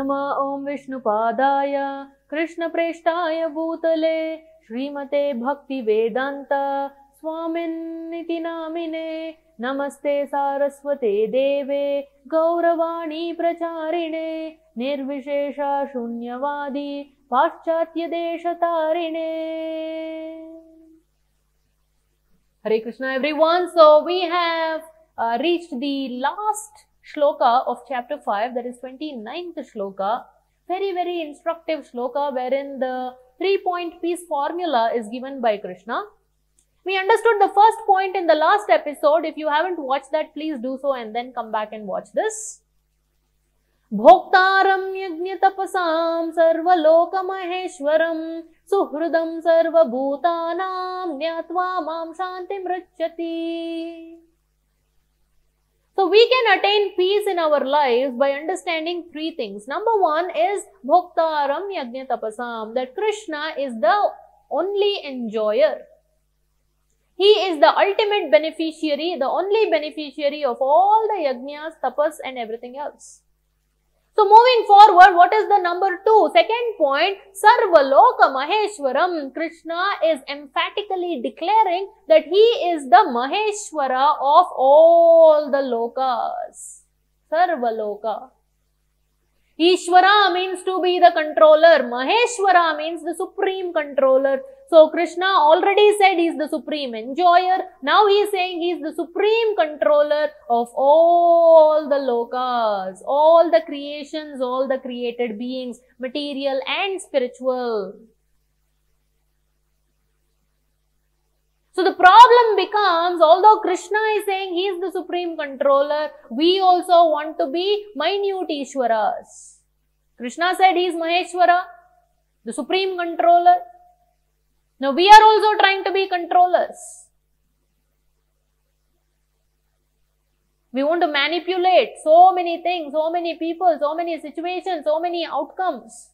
नमः ओम विष्णुपादाय कृष्णप्रेष्ठाय भूतले श्रीमते भक्तिवेदान्त स्वामिन्निति नामिने नमस्ते सारस्वते देवे गौरवाणी प्रचारिणे निर्विशेष शून्यवादी पाश्चात्य देशतारिणे. Hare Krishna everyone. So we have reached the last shloka of chapter 5, that is 29th shloka. Very, very instructive shloka wherein the 3-point peace formula is given by Krishna. We understood the first point in the last episode. If you haven't watched that, please do so and then come back and watch this. Bhoktaram yajna tapasam sarvaloka maheshwaram suhridam sarvabhutanam nyatva mam shantim rachyati. So we can attain peace in our lives by understanding 3 things. Number 1 is Bhoktaram yajna tapasam, that Krishna is the only enjoyer. He is the ultimate beneficiary, the only beneficiary of all the yajnas, tapas and everything else. So moving forward, what is the number 2? Second point, Sarvaloka Maheshwaram. Krishna is emphatically declaring that he is the Maheshwara of all the lokas. Sarvaloka. Ishvara means to be the controller. Maheshwara means the supreme controller. So Krishna already said he is the supreme enjoyer. Now he is saying he is the supreme controller of all the lokas, all the creations, all the created beings, material and spiritual. So the problem becomes, although Krishna is saying he is the supreme controller, we also want to be minute Ishwaras. Krishna said he is Maheshwara, the supreme controller. Now we are also trying to be controllers. We want to manipulate so many things, so many people, so many situations, so many outcomes.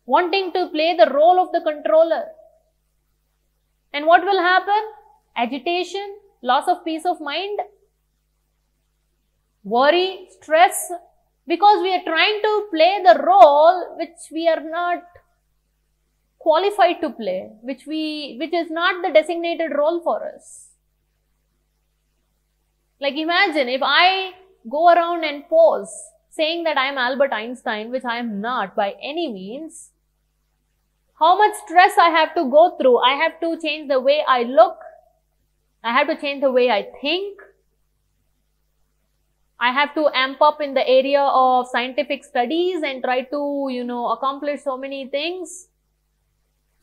Wanting to play the role of the controller. And what will happen? Agitation, loss of peace of mind, worry, stress, because we are trying to play the role which we are not qualified to play, which is not the designated role for us. Like imagine if I go around and pose saying that I am Albert Einstein, which I am not by any means. How much stress I have to go through. I have to change the way I look. I have to change the way I think. I have to amp up in the area of scientific studies and try to, accomplish so many things.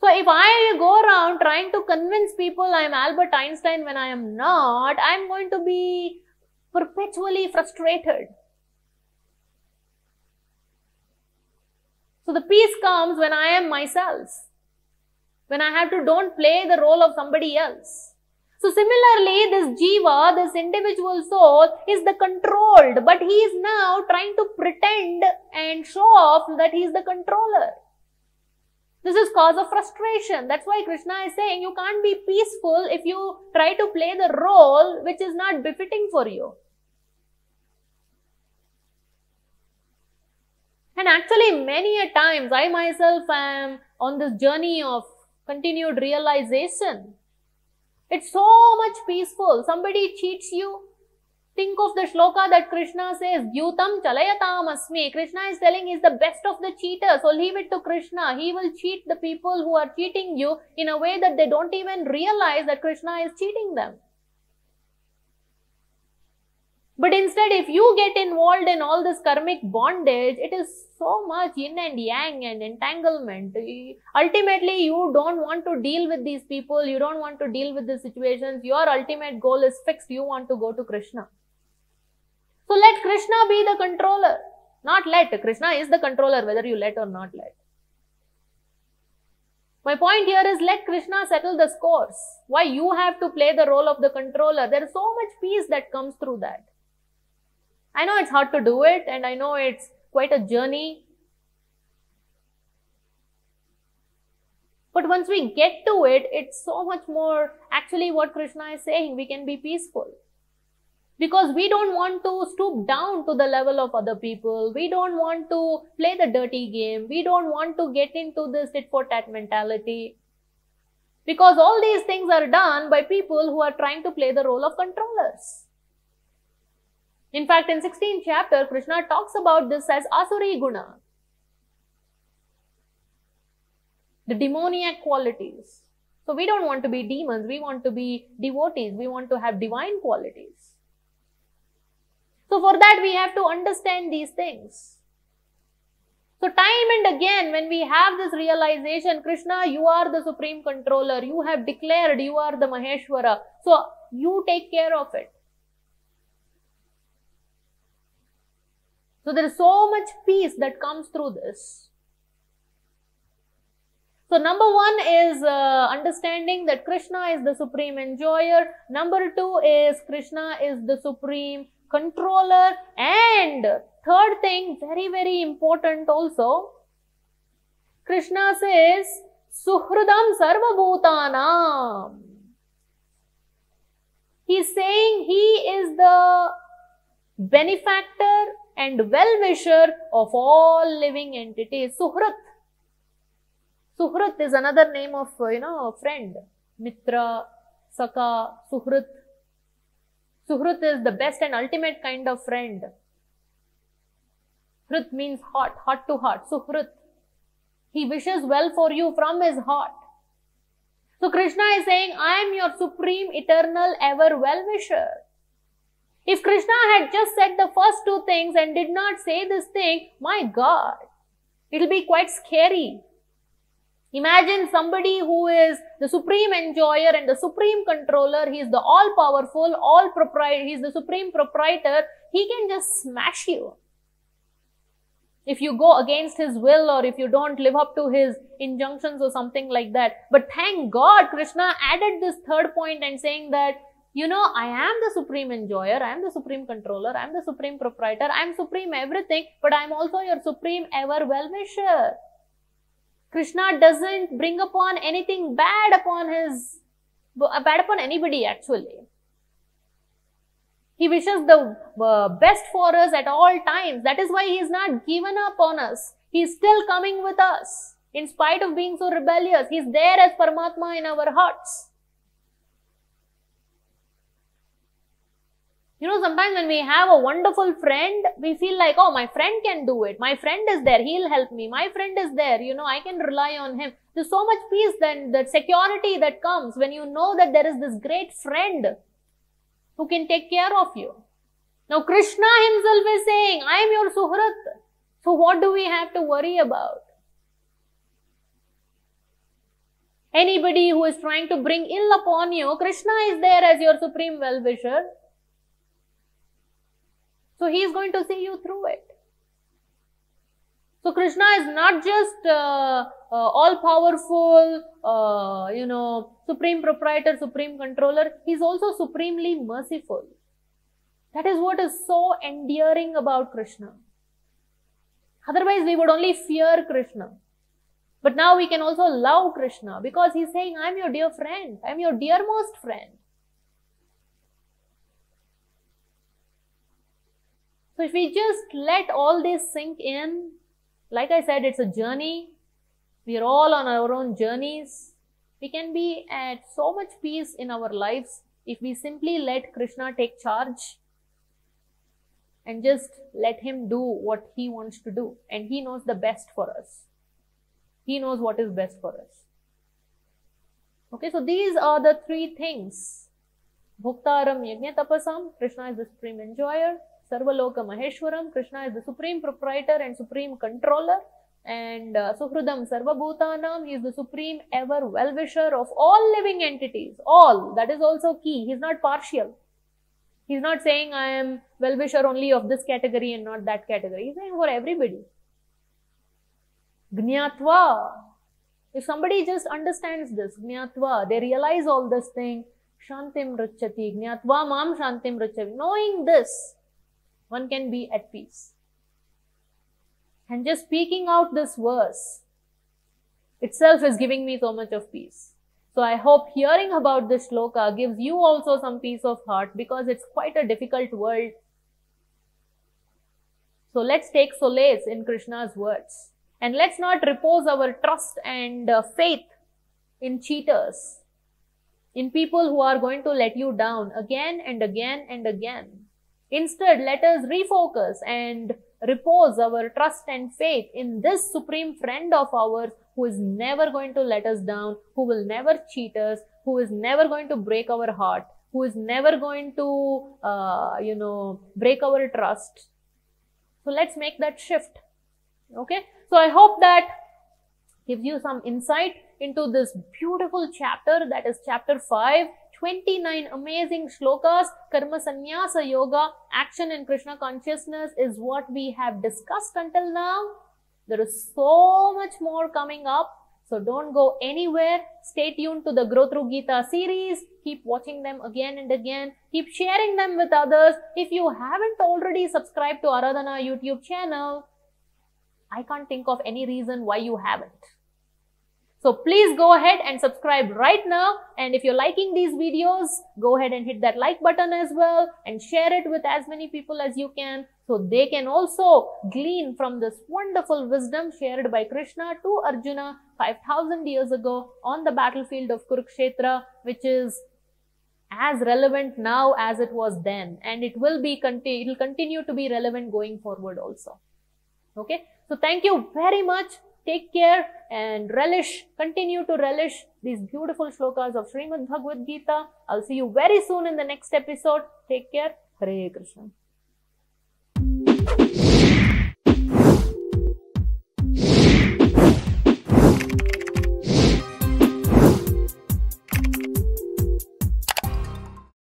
So if I go around trying to convince people I am Albert Einstein when I am not, I am going to be perpetually frustrated. So the peace comes when I am myself, when I have to don't play the role of somebody else. So similarly, this jiva, this individual soul is the controlled, but he is now trying to pretend and show off that he is the controller. This is cause of frustration. That's why Krishna is saying you can't be peaceful if you try to play the role which is not befitting for you. And actually many a times I myself am on this journey of continued realization. It's so much peaceful. Somebody cheats you. Think of the shloka that Krishna says, Yutam chalayatam asmi. Krishna is telling he is the best of the cheaters. So leave it to Krishna. He will cheat the people who are cheating you in a way that they don't even realize that Krishna is cheating them. But instead, if you get involved in all this karmic bondage, it is so much yin and yang and entanglement. Ultimately, you don't want to deal with these people. You don't want to deal with these situations. Your ultimate goal is fixed. You want to go to Krishna. So let Krishna be the controller. Not let. Krishna is the controller, whether you let or not let. My point here is let Krishna settle the scores. Why you have to play the role of the controller? There is so much peace that comes through that. I know it's hard to do it and I know it's quite a journey. But once we get to it, it's so much more actually what Krishna is saying. We can be peaceful. Because we don't want to stoop down to the level of other people. We don't want to play the dirty game. We don't want to get into this tit for tat mentality. Because all these things are done by people who are trying to play the role of controllers. In fact, in 16th chapter, Krishna talks about this as Asuri Guna. The demoniac qualities. So we don't want to be demons. We want to be devotees. We want to have divine qualities. So for that, we have to understand these things. So time and again, when we have this realization, Krishna, you are the supreme controller. You have declared you are the Maheshwara. So you take care of it. So there is so much peace that comes through this. So number one is understanding that Krishna is the supreme enjoyer. Number two is Krishna is the supreme controller. And third thing, very, very important also, Krishna says, Suhridam Sarva Bhutanam. He's saying he is the benefactor and well-wisher of all living entities. Suhrit. Suhrit is another name of, friend. Mitra, Saka, Suhrit. Suhrit is the best and ultimate kind of friend. Hrit means heart, heart to heart. Suhrit. He wishes well for you from his heart. So Krishna is saying, I am your supreme, eternal, ever well-wisher. If Krishna had just said the first two things and did not say this thing, my God, it will be quite scary. Imagine somebody who is the supreme enjoyer and the supreme controller. He is the all-powerful, he is the supreme proprietor. He can just smash you if you go against his will or if you don't live up to his injunctions or something like that. But thank God, Krishna added this third point and saying that, I am the supreme enjoyer, I am the supreme controller, I am the supreme proprietor, I am supreme everything, but I am also your supreme ever well-wisher. Krishna doesn't bring upon anything bad upon anybody actually. He wishes the best for us at all times. That is why he is not given up on us. He is still coming with us. In spite of being so rebellious, he is there as Paramatma in our hearts. Sometimes when we have a wonderful friend, we feel like, oh, my friend can do it. My friend is there. He'll help me. My friend is there. I can rely on him. There's so much peace then, that security that comes when you know that there is this great friend who can take care of you. Now, Krishna himself is saying, I am your Suhrit. So what do we have to worry about? Anybody who is trying to bring ill upon you, Krishna is there as your supreme well-wisher. So he is going to see you through it. So Krishna is not just all-powerful, supreme proprietor, supreme controller. He is also supremely merciful. That is what is so endearing about Krishna. Otherwise, we would only fear Krishna. But now we can also love Krishna because he is saying, I am your dear friend. I am your dearmost friend. So if we just let all this sink in, like I said, it's a journey. We are all on our own journeys. We can be at so much peace in our lives if we simply let Krishna take charge and just let him do what he wants to do. And he knows the best for us. He knows what is best for us. Okay, so these are the three things. Bhuktaram Yajna Tapasam, Krishna is the supreme enjoyer. Sarvaloka Maheshwaram, Krishna is the supreme proprietor and supreme controller. And Suhridam Sarva Bhutanam, he is the supreme ever well-wisher of all living entities. All, that is also key. He is not partial. He is not saying I am well-wisher only of this category and not that category. He is saying for everybody. Gnatva. If somebody just understands this, Gnatva, they realize all this thing, Shantim Rachati, Gnatva Mam Shantim Rachati. Knowing this, one can be at peace. And just speaking out this verse itself is giving me so much of peace. So I hope hearing about this shloka gives you also some peace of heart, because it's quite a difficult world. So let's take solace in Krishna's words. And let's not repose our trust and faith in cheaters, in people who are going to let you down again and again and again. Instead, let us refocus and repose our trust and faith in this supreme friend of ours, who is never going to let us down, who will never cheat us, who is never going to break our heart, who is never going to, break our trust. So let's make that shift. Okay. So I hope that gives you some insight into this beautiful chapter, that is chapter 5, 29 amazing shlokas. Karma Sannyasa Yoga, action in Krishna consciousness is what we have discussed until now. There is so much more coming up. So don't go anywhere. Stay tuned to the Grow Through Gita series. Keep watching them again and again. Keep sharing them with others. If you haven't already subscribed to Aradhana YouTube channel, I can't think of any reason why you haven't. So please go ahead and subscribe right now. And if you're liking these videos, go ahead and hit that like button as well and share it with as many people as you can, so they can also glean from this wonderful wisdom shared by Krishna to Arjuna 5,000 years ago on the battlefield of Kurukshetra, which is as relevant now as it was then. And it will continue to be relevant going forward also. Okay. So thank you very much. Take care and continue to relish these beautiful shlokas of Srimad Bhagavad Gita. I'll see you very soon in the next episode. Take care. Hare Krishna.